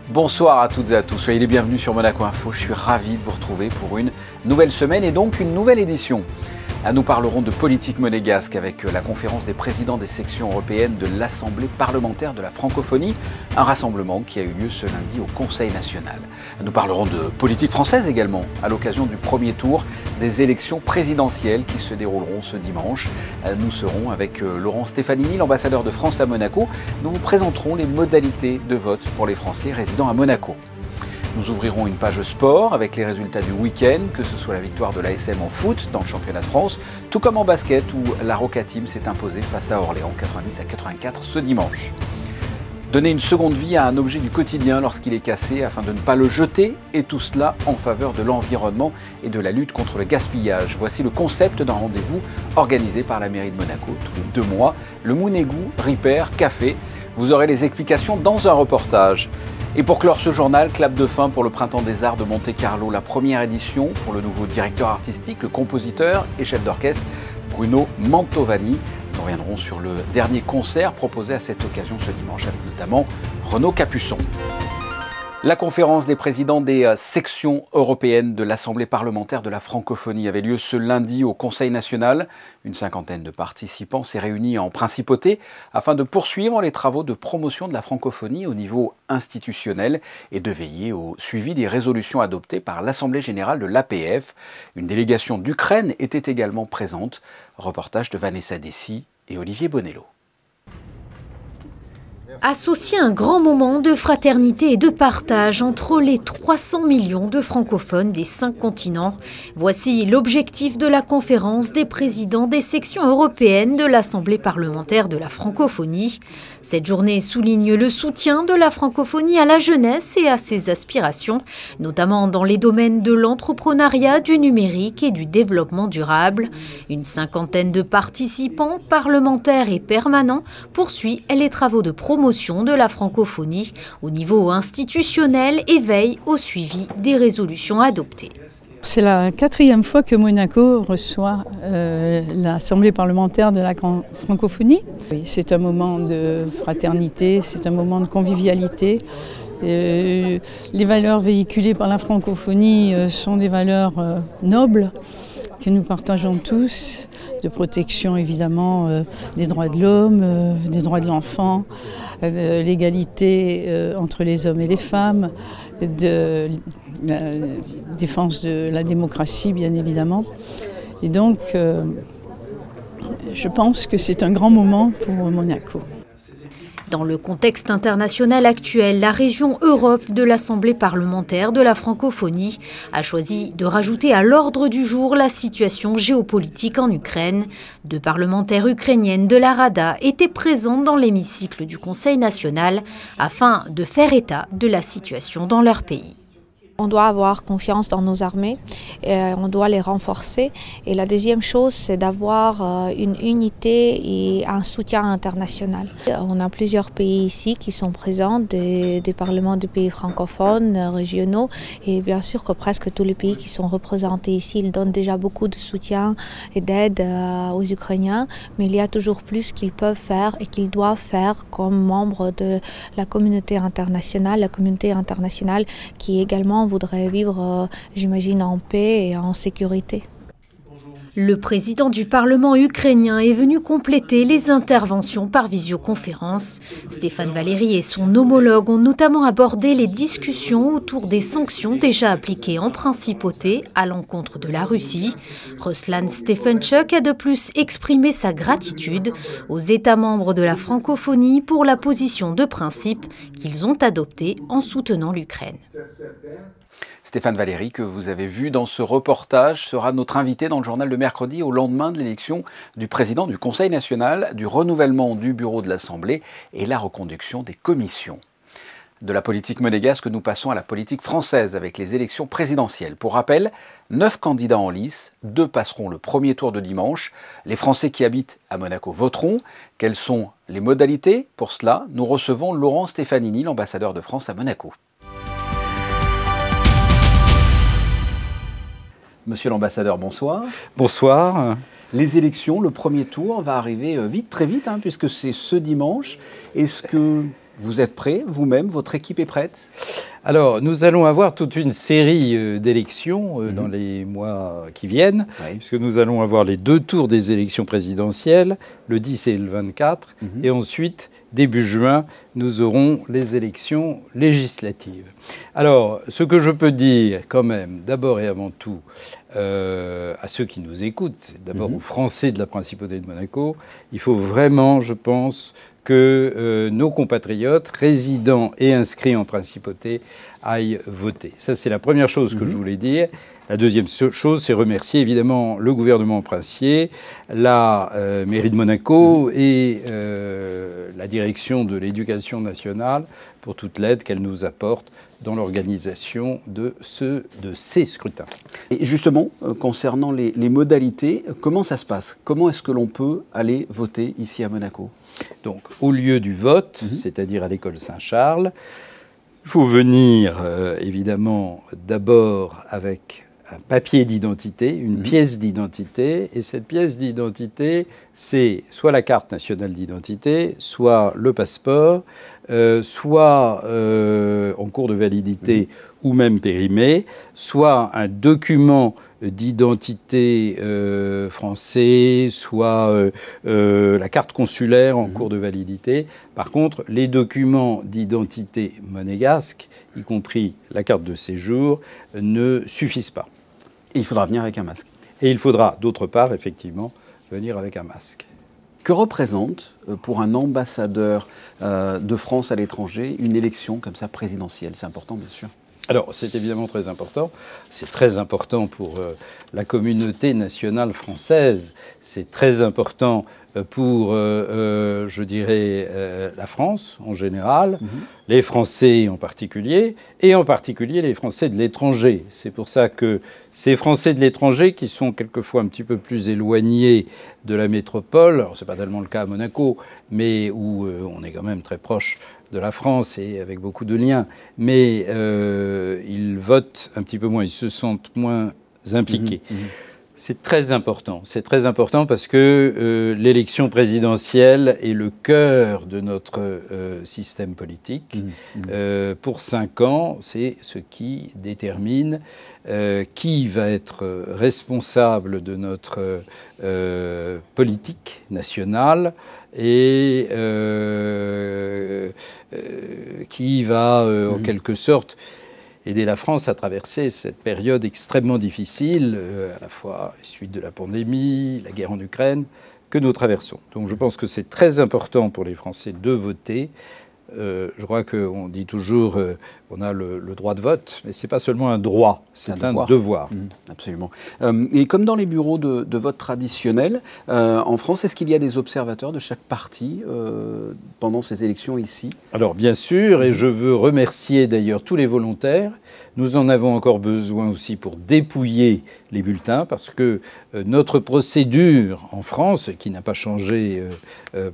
Bonsoir à toutes et à tous, soyez les bienvenus sur Monaco Info. Je suis ravi de vous retrouver pour une nouvelle semaine et donc une nouvelle édition. Nous parlerons de politique monégasque avec la conférence des présidents des sections européennes de l'Assemblée parlementaire de la francophonie, un rassemblement qui a eu lieu ce lundi au Conseil national. Nous parlerons de politique française également, à l'occasion du premier tour des élections présidentielles qui se dérouleront ce dimanche. Nous serons avec Laurent Stefanini, l'ambassadeur de France à Monaco. Nous vous présenterons les modalités de vote pour les Français résidant à Monaco. Nous ouvrirons une page sport avec les résultats du week-end, que ce soit la victoire de l'ASM en foot dans le championnat de France, tout comme en basket où la Roca Team s'est imposée face à Orléans 90-84 ce dimanche. Donner une seconde vie à un objet du quotidien lorsqu'il est cassé afin de ne pas le jeter, et tout cela en faveur de l'environnement et de la lutte contre le gaspillage. Voici le concept d'un rendez-vous organisé par la mairie de Monaco tous les 2 mois, le Mounégou Repair Café. Vous aurez les explications dans un reportage. Et pour clore ce journal, clap de fin pour le Printemps des Arts de Monte-Carlo, la première édition pour le nouveau directeur artistique, le compositeur et chef d'orchestre Bruno Mantovani. Nous reviendrons sur le dernier concert proposé à cette occasion ce dimanche, avec notamment Renaud Capuçon. La conférence des présidents des sections européennes de l'Assemblée parlementaire de la francophonie avait lieu ce lundi au Conseil national. Une cinquantaine de participants s'est réunie en principauté afin de poursuivre les travaux de promotion de la francophonie au niveau institutionnel et de veiller au suivi des résolutions adoptées par l'Assemblée générale de l'APF. Une délégation d'Ukraine était également présente. Reportage de Vanessa Dessy et Olivier Bonello. Associer un grand moment de fraternité et de partage entre les 300 millions de francophones des 5 continents. Voici l'objectif de la conférence des présidents des sections européennes de l'Assemblée parlementaire de la francophonie. Cette journée souligne le soutien de la francophonie à la jeunesse et à ses aspirations, notamment dans les domaines de l'entrepreneuriat, du numérique et du développement durable. Une cinquantaine de participants, parlementaires et permanents, poursuit les travaux de promotion de la francophonie au niveau institutionnel et veille au suivi des résolutions adoptées. C'est la 4e fois que Monaco reçoit l'Assemblée parlementaire de la francophonie. Oui, c'est un moment de fraternité, c'est un moment de convivialité. Les valeurs véhiculées par la francophonie sont des valeurs nobles que nous partageons tous, de protection évidemment des droits de l'homme, des droits de l'enfant, l'égalité entre les hommes et les femmes, de la défense de la démocratie bien évidemment. Et donc je pense que c'est un grand moment pour Monaco. Dans le contexte international actuel, la région Europe de l'Assemblée parlementaire de la francophonie a choisi de rajouter à l'ordre du jour la situation géopolitique en Ukraine. 2 parlementaires ukrainiennes de la Rada étaient présentes dans l'hémicycle du Conseil national afin de faire état de la situation dans leur pays. On doit avoir confiance dans nos armées, on doit les renforcer. Et la deuxième chose, c'est d'avoir une unité et un soutien international. On a plusieurs pays ici qui sont présents, des parlements des pays francophones, régionaux. Et bien sûr que presque tous les pays qui sont représentés ici, ils donnent déjà beaucoup de soutien et d'aide aux Ukrainiens. Mais il y a toujours plus qu'ils peuvent faire et qu'ils doivent faire comme membres de la communauté internationale qui également voudrait vivre, j'imagine, en paix et en sécurité. Le président du Parlement ukrainien est venu compléter les interventions par visioconférence. Stéphane Valéry et son homologue ont notamment abordé les discussions autour des sanctions déjà appliquées en principauté à l'encontre de la Russie. Ruslan Stefanchuk a de plus exprimé sa gratitude aux États membres de la francophonie pour la position de principe qu'ils ont adoptée en soutenant l'Ukraine. Stéphane Valéry, que vous avez vu dans ce reportage, sera notre invité dans le journal de mercredi au lendemain de l'élection du président du Conseil national, du renouvellement du bureau de l'Assemblée et la reconduction des commissions. De la politique monégasque, nous passons à la politique française avec les élections présidentielles. Pour rappel, 9 candidats en lice, 2 passeront le premier tour de dimanche. Les Français qui habitent à Monaco voteront. Quelles sont les modalités? Pour cela, nous recevons Laurent Stefanini, l'ambassadeur de France à Monaco. Monsieur l'ambassadeur, bonsoir. Bonsoir. Les élections, le premier tour va arriver vite, très vite, puisque c'est ce dimanche. Est-ce que Vous êtes prêts, vous-même, votre équipe est prête? Alors, nous allons avoir toute une série d'élections dans les mois qui viennent, puisque nous allons avoir les 2 tours des élections présidentielles, le 10 et le 24, et ensuite, début juin, nous aurons les élections législatives. Alors, ce que je peux dire quand même, d'abord et avant tout, à ceux qui nous écoutent, d'abord aux Français de la Principauté de Monaco, il faut vraiment, je pense, que nos compatriotes résidents et inscrits en principauté aillent voter. Ça, c'est la première chose que je voulais dire. La deuxième chose, c'est remercier évidemment le gouvernement princier, la mairie de Monaco et la direction de l'éducation nationale pour toute l'aide qu'elle nous apporte dans l'organisation de ces scrutins. Et justement, concernant les modalités, comment ça se passe? Comment est-ce que l'on peut aller voter ici à Monaco? Donc, au lieu du vote, c'est-à-dire à l'école Saint-Charles, il faut venir, évidemment, d'abord avec un papier d'identité, une pièce d'identité. Et cette pièce d'identité, c'est soit la carte nationale d'identité, soit le passeport, soit en cours de validité ou même périmé, soit un document d'identité français, soit la carte consulaire en cours de validité. Par contre, les documents d'identité monégasques, y compris la carte de séjour, ne suffisent pas. Et il faudra venir avec un masque. Et il faudra, d'autre part, effectivement, venir avec un masque. Que représente, pour un ambassadeur de France à l'étranger, une élection comme ça présidentielle? C'est important, bien sûr. Alors, c'est évidemment très important. C'est très important pour la communauté nationale française. C'est très important pour, je dirais, la France en général, les Français en particulier, et en particulier les Français de l'étranger. C'est pour ça que ces Français de l'étranger, qui sont quelquefois un petit peu plus éloignés de la métropole, alors c'est pas tellement le cas à Monaco, mais où on est quand même très proche de la France et avec beaucoup de liens, mais ils votent un petit peu moins, ils se sentent moins impliqués. C'est très important parce que l'élection présidentielle est le cœur de notre système politique. Pour 5 ans, c'est ce qui détermine qui va être responsable de notre politique nationale et qui va, en quelque sorte, aider la France à traverser cette période extrêmement difficile, à la fois suite de la pandémie, la guerre en Ukraine, que nous traversons. Donc je pense que c'est très important pour les Français de voter. Je crois qu'on dit toujours qu'on a le droit de vote, mais ce n'est pas seulement un droit, c'est un devoir. Absolument. Et comme dans les bureaux de vote traditionnels, en France, est-ce qu'il y a des observateurs de chaque parti pendant ces élections ici? Alors bien sûr, et je veux remercier d'ailleurs tous les volontaires. Nous en avons encore besoin aussi pour dépouiller les bulletins, parce que notre procédure en France, qui n'a pas changé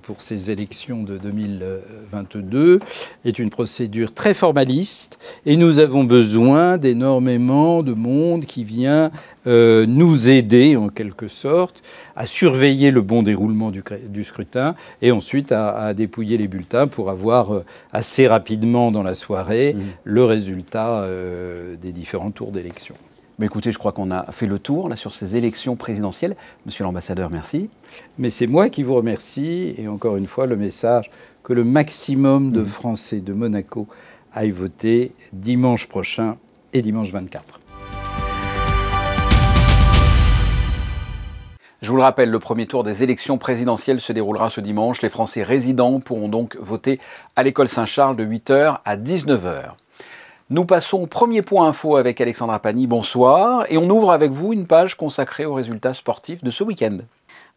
pour ces élections de 2022, est une procédure très formaliste, et nous avons besoin d'énormément de monde qui vient nous aider, en quelque sorte, à surveiller le bon déroulement du scrutin, et ensuite à dépouiller les bulletins pour avoir assez rapidement dans la soirée le résultat des différents tours d'élection. Mais écoutez, je crois qu'on a fait le tour là, sur ces élections présidentielles. Monsieur l'ambassadeur, merci. Mais c'est moi qui vous remercie. Et encore une fois, le message que le maximum de Français de Monaco aillent voter dimanche prochain et dimanche 24. Je vous le rappelle, le premier tour des élections présidentielles se déroulera ce dimanche. Les Français résidents pourront donc voter à l'école Saint-Charles de 8h à 19h. Nous passons au premier point info avec Alexandra Pani. Bonsoir. Et on ouvre avec vous une page consacrée aux résultats sportifs de ce week-end.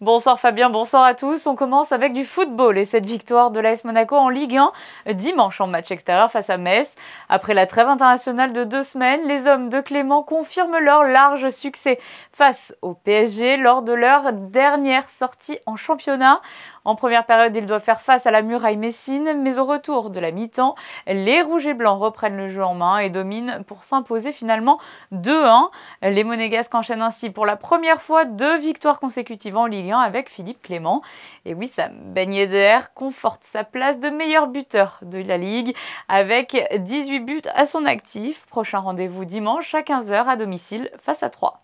Bonsoir Fabien, bonsoir à tous. On commence avec du football et cette victoire de l'AS Monaco en Ligue 1 dimanche en match extérieur face à Metz. Après la trêve internationale de 2 semaines, les hommes de Clément confirment leur large succès face au PSG lors de leur dernière sortie en championnat. En première période, ils doivent faire face à la Muraille Messine, mais au retour de la mi-temps, les Rouges et Blancs reprennent le jeu en main et dominent pour s'imposer finalement 2-1. Les Monégasques enchaînent ainsi pour la première fois 2 victoires consécutives en Ligue 1 avec Philippe Clément. Et Wissam Ben Yedder conforte sa place de meilleur buteur de la Ligue avec 18 buts à son actif. Prochain rendez-vous dimanche à 15h à domicile face à Troyes.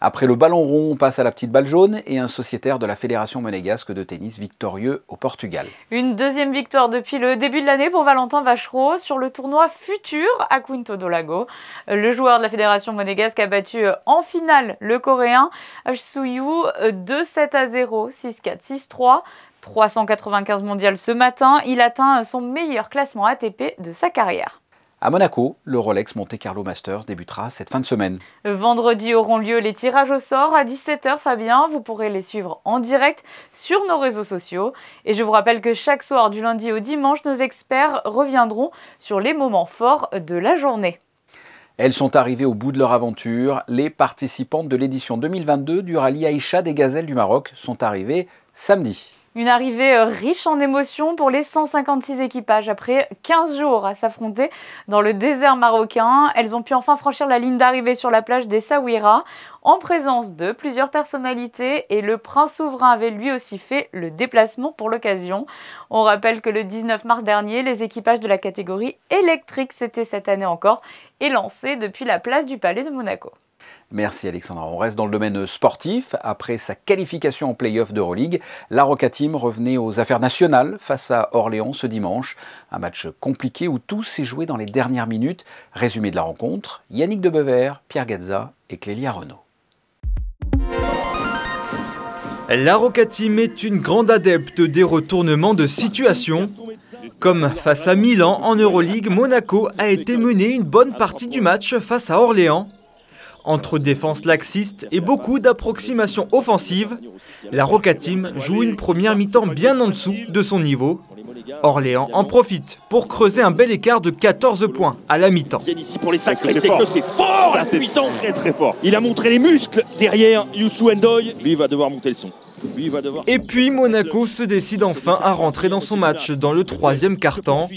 Après le ballon rond, on passe à la petite balle jaune et un sociétaire de la Fédération monégasque de tennis victorieux au Portugal. Une deuxième victoire depuis le début de l'année pour Valentin Vachereau sur le tournoi Futur à Quinto do Lago. Le joueur de la Fédération monégasque a battu en finale le Coréen Suyu 2-7-0, 6-4, 6-3. 395 mondial ce matin, il atteint son meilleur classement ATP de sa carrière. À Monaco, le Rolex Monte Carlo Masters débutera cette fin de semaine. Vendredi auront lieu les tirages au sort à 17h, Fabien. Vous pourrez les suivre en direct sur nos réseaux sociaux. Et je vous rappelle que chaque soir, du lundi au dimanche, nos experts reviendront sur les moments forts de la journée. Elles sont arrivées au bout de leur aventure. Les participantes de l'édition 2022 du rallye Aïcha des Gazelles du Maroc sont arrivées samedi. Une arrivée riche en émotions pour les 156 équipages. Après 15 jours à s'affronter dans le désert marocain, elles ont pu enfin franchir la ligne d'arrivée sur la plage d'Essaouira en présence de plusieurs personnalités et le prince souverain avait lui aussi fait le déplacement pour l'occasion. On rappelle que le 19 mars dernier, les équipages de la catégorie électrique s'étaient cette année encore élancés depuis la place du Palais de Monaco. Merci Alexandra. On reste dans le domaine sportif. Après sa qualification en play-off d'Euroleague, la Roca Team revenait aux affaires nationales face à Orléans ce dimanche. Un match compliqué où tout s'est joué dans les dernières minutes. Résumé de la rencontre, Yannick Debever, Pierre Gazza et Clélia Renaud. La Roca Team est une grande adepte des retournements de situation. Comme face à Milan en Euroleague, Monaco a été mené une bonne partie du match face à Orléans. Entre défense laxiste et beaucoup d'approximations offensives, la Roca Team joue une première mi-temps bien en dessous de son niveau. Orléans en profite pour creuser un bel écart de 14 points à la mi-temps. Ici pour les sacrés, c'est que c'est fort, ça, c'est puissant, très très fort. Il a montré les muscles derrière Youssou N'Doye. Lui, il va devoir monter le son. Et puis Monaco se décide enfin à rentrer dans son match dans le troisième quart-temps.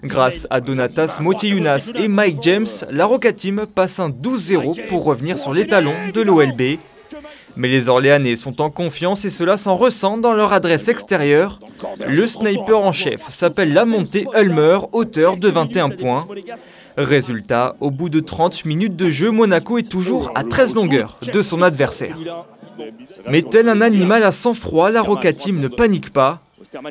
Grâce à Donatas Motiejunas et Mike James, la Roca Team passe un 12-0 pour revenir sur les talons de l'OLB. Mais les Orléanais sont en confiance et cela s'en ressent dans leur adresse extérieure. Le sniper en chef s'appelle Lamonte Ulmer, auteur de 21 points. Résultat, au bout de 30 minutes de jeu, Monaco est toujours à 13 longueurs de son adversaire. Mais tel un animal à sang-froid, la Roca Team ne panique pas.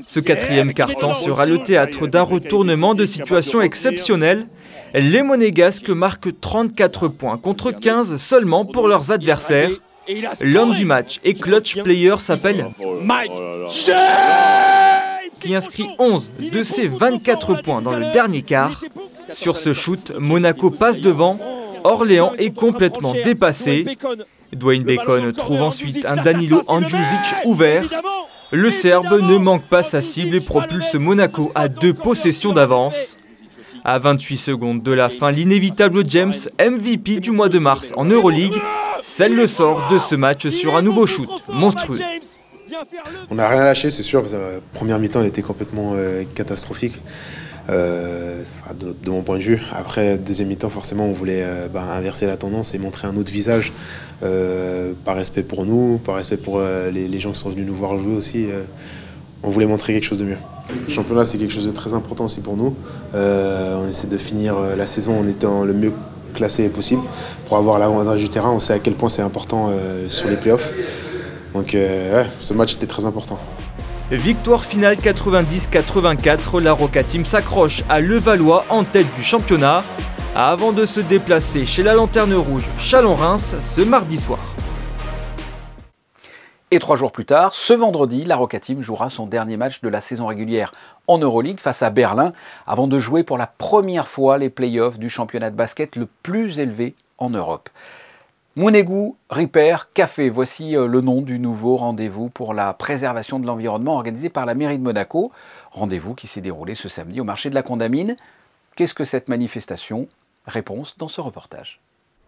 Ce quatrième quart-temps sera le théâtre d'un retournement de situation exceptionnel. Les Monégasques marquent 34 points contre 15 seulement pour leurs adversaires. L'homme du match et clutch player s'appelle Mike James, qui inscrit 11 de ses 24 points dans le dernier quart. Sur ce shoot, Monaco passe devant. Orléans est complètement dépassé. Dwayne Bacon trouve ensuite un Danilo Andjusic ouvert. Le Serbe ne manque pas sa cible et propulse Monaco à 2 possessions d'avance. À 28 secondes de la fin, l'inévitable James, MVP du mois de mars en Euroleague, scelle le sort de ce match sur un nouveau shoot monstrueux. On n'a rien lâché, c'est sûr. La première mi-temps, elle était complètement catastrophique. De mon point de vue. Après, deuxième mi-temps, forcément, on voulait inverser la tendance et montrer un autre visage, par respect pour nous, par respect pour les gens qui sont venus nous voir jouer aussi. On voulait montrer quelque chose de mieux. Le championnat, c'est quelque chose de très important aussi pour nous. On essaie de finir la saison en étant le mieux classé possible pour avoir l'avantage du terrain. On sait à quel point c'est important sur les playoffs. Donc ce match était très important. Victoire finale 90-84, la Roca Team s'accroche à Levallois en tête du championnat avant de se déplacer chez la Lanterne Rouge Chalon-Reims ce mardi soir. Et 3 jours plus tard, ce vendredi, la Roca Team jouera son dernier match de la saison régulière en Euroleague face à Berlin avant de jouer pour la première fois les playoffs du championnat de basket le plus élevé en Europe. Mounegou Repair Café, voici le nom du nouveau rendez-vous pour la préservation de l'environnement organisé par la mairie de Monaco. Rendez-vous qui s'est déroulé ce samedi au marché de la Condamine. Qu'est-ce que cette manifestation? Réponse dans ce reportage.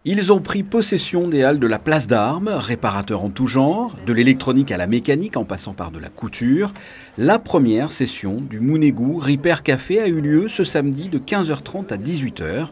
Ils ont pris possession des halles de la Place d'Armes, réparateurs en tout genre, de l'électronique à la mécanique en passant par de la couture. La première session du Mounegou Repair Café a eu lieu ce samedi de 15h30 à 18h.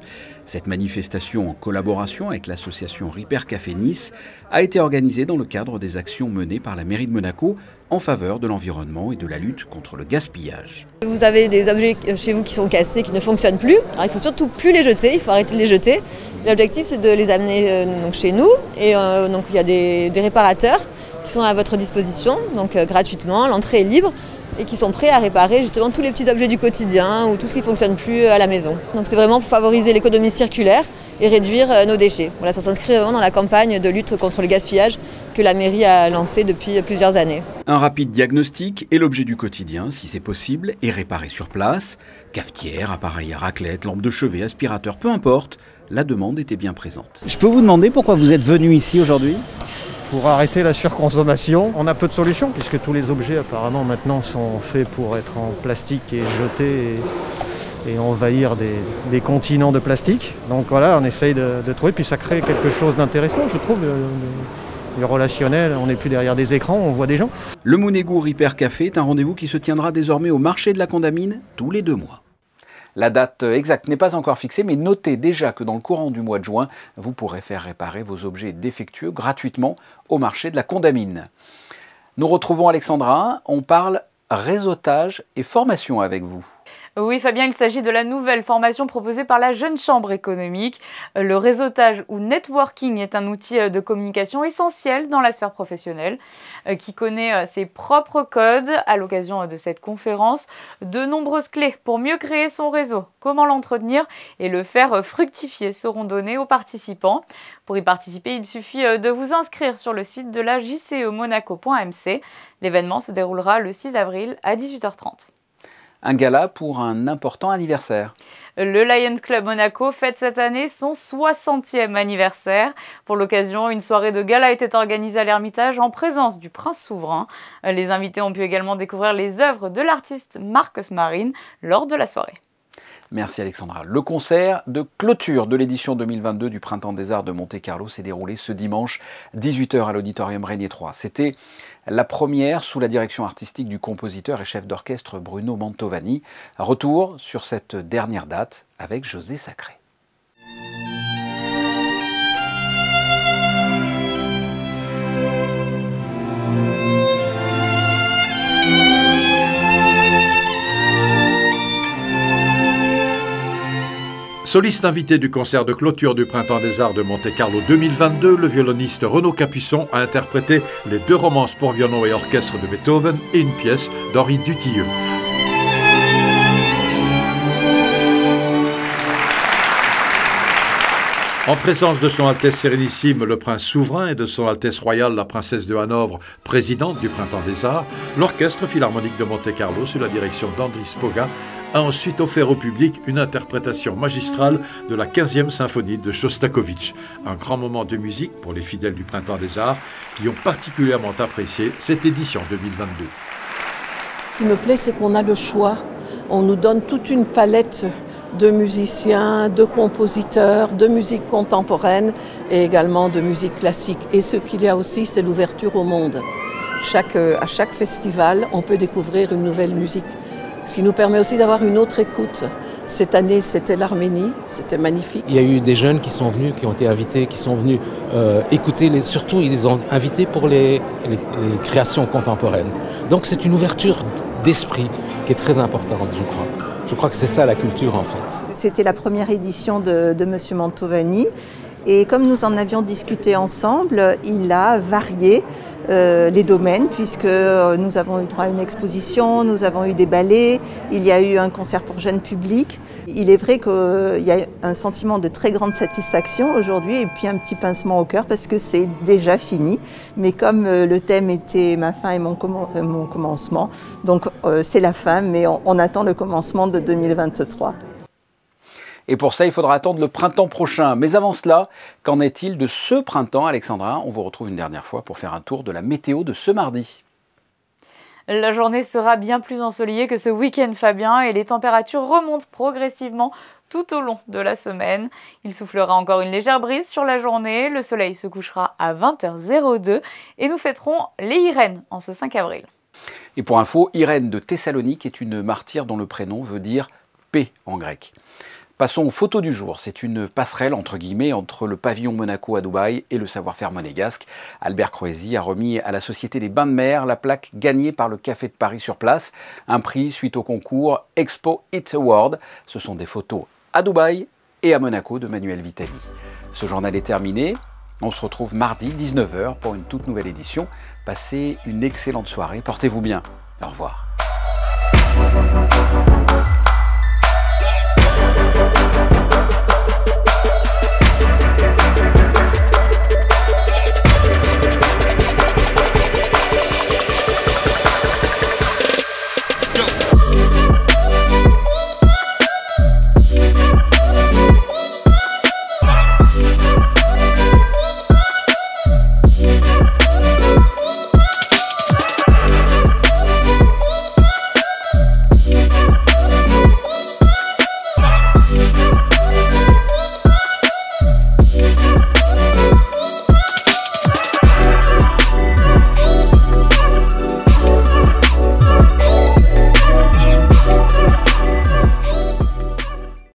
Cette manifestation en collaboration avec l'association Repair Café Nice a été organisée dans le cadre des actions menées par la mairie de Monaco en faveur de l'environnement et de la lutte contre le gaspillage. Vous avez des objets chez vous qui sont cassés, qui ne fonctionnent plus. Alors il faut surtout plus les jeter, il faut arrêter de les jeter. L'objectif c'est de les amener donc chez nous et donc il y a des réparateurs qui sont à votre disposition, donc gratuitement, l'entrée est libre et qui sont prêts à réparer justement tous les petits objets du quotidien ou tout ce qui ne fonctionne plus à la maison. Donc c'est vraiment pour favoriser l'économie circulaire et réduire nos déchets. Voilà, ça s'inscrit vraiment dans la campagne de lutte contre le gaspillage que la mairie a lancée depuis plusieurs années. Un rapide diagnostic est l'objet du quotidien, si c'est possible, et réparé sur place. Cafetière, appareil à raclette, lampe de chevet, aspirateur, peu importe, la demande était bien présente. Je peux vous demander pourquoi vous êtes venu ici aujourd'hui ? Pour arrêter la surconsommation. On a peu de solutions puisque tous les objets apparemment maintenant sont faits pour être en plastique et jetés et envahir des continents de plastique. Donc voilà, on essaye de trouver, puis ça crée quelque chose d'intéressant, je trouve, le relationnel, on n'est plus derrière des écrans, on voit des gens. Le Mounegou Repair Café est un rendez-vous qui se tiendra désormais au marché de la Condamine tous les 2 mois. La date exacte n'est pas encore fixée, mais notez déjà que dans le courant du mois de juin, vous pourrez faire réparer vos objets défectueux gratuitement au marché de la Condamine. Nous retrouvons Alexandra, on parle réseautage et formation avec vous. Oui Fabien, il s'agit de la nouvelle formation proposée par la Jeune Chambre économique. Le réseautage ou networking est un outil de communication essentiel dans la sphère professionnelle qui connaît ses propres codes. À l'occasion de cette conférence, de nombreuses clés pour mieux créer son réseau, comment l'entretenir et le faire fructifier seront données aux participants. Pour y participer, il suffit de vous inscrire sur le site de la jcemonaco.mc. L'événement se déroulera le 6 avril à 18h30. Un gala pour un important anniversaire. Le Lions Club Monaco fête cette année son 60e anniversaire. Pour l'occasion, une soirée de gala était organisée à l'Ermitage en présence du Prince Souverain. Les invités ont pu également découvrir les œuvres de l'artiste Marcos Marin lors de la soirée. Merci Alexandra. Le concert de clôture de l'édition 2022 du Printemps des Arts de Monte-Carlo s'est déroulé ce dimanche 18h à l'Auditorium Régnier 3. C'était la première sous la direction artistique du compositeur et chef d'orchestre Bruno Mantovani. Retour sur cette dernière date avec José Sacré. Soliste invité du concert de clôture du Printemps des Arts de Monte-Carlo 2022, le violoniste Renaud Capuçon a interprété les 2 romances pour violon et orchestre de Beethoven et une pièce d'Henri Dutilleux. En présence de son Altesse Sérénissime, le Prince Souverain, et de son Altesse Royale, la Princesse de Hanovre, présidente du Printemps des Arts, l'Orchestre Philharmonique de Monte-Carlo, sous la direction d'Andris Spoga, a ensuite offert au public une interprétation magistrale de la 15e symphonie de Shostakovich. Un grand moment de musique pour les fidèles du Printemps des Arts qui ont particulièrement apprécié cette édition 2022. Ce qui me plaît, c'est qu'on a le choix. On nous donne toute une palette de musiciens, de compositeurs, de musique contemporaine et également de musique classique. Et ce qu'il y a aussi, c'est l'ouverture au monde. À chaque festival, on peut découvrir une nouvelle musique. Ce qui nous permet aussi d'avoir une autre écoute. Cette année, c'était l'Arménie, c'était magnifique. Il y a eu des jeunes qui sont venus, qui ont été invités, qui sont venus écouter, surtout ils les ont invités pour les créations contemporaines. Donc c'est une ouverture d'esprit qui est très importante, je crois. Je crois que c'est ça la culture en fait. C'était la première édition de M. Mantovani et comme nous en avions discuté ensemble, il a varié les domaines puisque nous avons eu droit à une exposition, nous avons eu des ballets, il y a eu un concert pour jeunes publics. Il est vrai qu'il y a un sentiment de très grande satisfaction aujourd'hui et puis un petit pincement au cœur parce que c'est déjà fini. Mais comme le thème était ma fin et mon commencement, donc c'est la fin mais on attend le commencement de 2023. Et pour ça, il faudra attendre le printemps prochain. Mais avant cela, qu'en est-il de ce printemps, Alexandra? On vous retrouve une dernière fois pour faire un tour de la météo de ce mardi. La journée sera bien plus ensoleillée que ce week-end fabien et les températures remontent progressivement tout au long de la semaine. Il soufflera encore une légère brise sur la journée, le soleil se couchera à 20h02 et nous fêterons les Irènes en ce 5 avril. Et pour info, Irène de Thessalonique est une martyre dont le prénom veut dire paix en grec. Passons aux photos du jour. C'est une passerelle entre guillemets entre le pavillon Monaco à Dubaï et le savoir-faire monégasque. Albert Croesi a remis à la Société des Bains de Mer la plaque gagnée par le Café de Paris sur place. Un prix suite au concours Expo It Award. Ce sont des photos à Dubaï et à Monaco de Manuel Vitali. Ce journal est terminé. On se retrouve mardi 19h pour une toute nouvelle édition. Passez une excellente soirée. Portez-vous bien. Au revoir. We'll be right back.